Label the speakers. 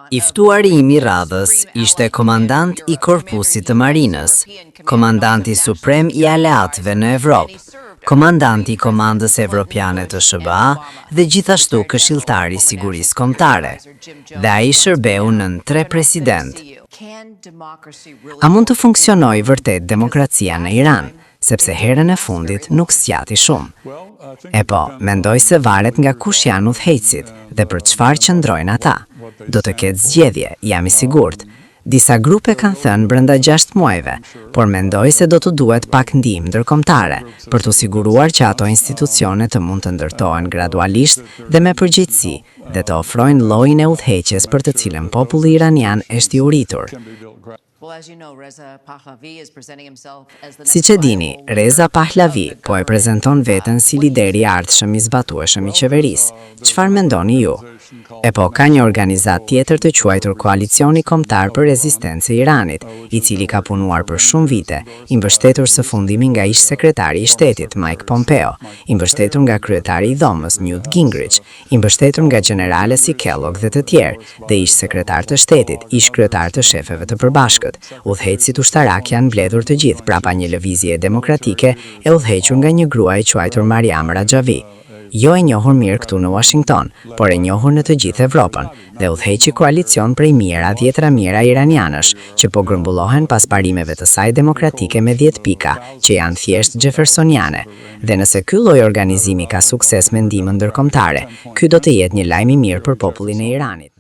Speaker 1: I ftuari i radhës ishte komandant i Korpusit të Marinës, komandanti suprem i aleatëve në Evropë, komandanti i Komandës Evropiane të SBA dhe gjithashtu këshilltari i sigurisë kombëtare. Dhe ai shërbeu nën 3 president. A mund të funksionojë vërtet demokracia në Iran? Sepse herën e fundit nuk zgjati shumë. E po, mendoj se varet nga kush janë udhëheqësit dhe për çfarë qëndrojnë ata. Do të ketë zgjedhje, jam i sigurt. Disa grupe kanë thënë brenda 6 muajve, por mendoj se do të duhet pak ndihmë ndërkombëtare për të siguruar që ato institucione të mund të ndërtohen gradualisht dhe me përgjegjësi dhe të ofrojnë llojin e udhëheqjes për të cilën populli iranian është i uritur. Siç e dini, Reza Pahlavi po e prezanton veten si lideri i ardhshëm i zbatueshëm i qeverisë. Çfarë mendoni ju? E po, ka një organizat tjetër të quajtur Koalicioni Kombëtar për Rezistencë e Iranit, i cili ka punuar për shumë vite, i mbështetur së fundimi nga ish sekretari i shtetit Mike Pompeo, i mbështetur nga kryetari i dhomës Newt Gingrich, i mbështetur nga generale si Kellogg dhe të tjerë, dhe ish sekretar të shtetit, ish kryetar të shefeve të përbashkët. Udhëheqësit ushtarak janë mbledhur të gjithë prapa një lëvizje demokratike e udhëhequr nga një grua e quajtur Mariam Rajavi. Jo e njohur mirë këtu në Washington, por e njohur në të gjithë Evropën, dhe udhëheqi koalicion prej dhjetra mijëra iranianësh, që po grumbullohen pas parimeve të saj demokratike me 10 pika, që janë thjesht jeffersoniane. Dhe nëse ky lloj organizimi ka sukses me ndihmën ndërkombëtare, ky do të jetë një lajm i mirë për popullin e Iranit.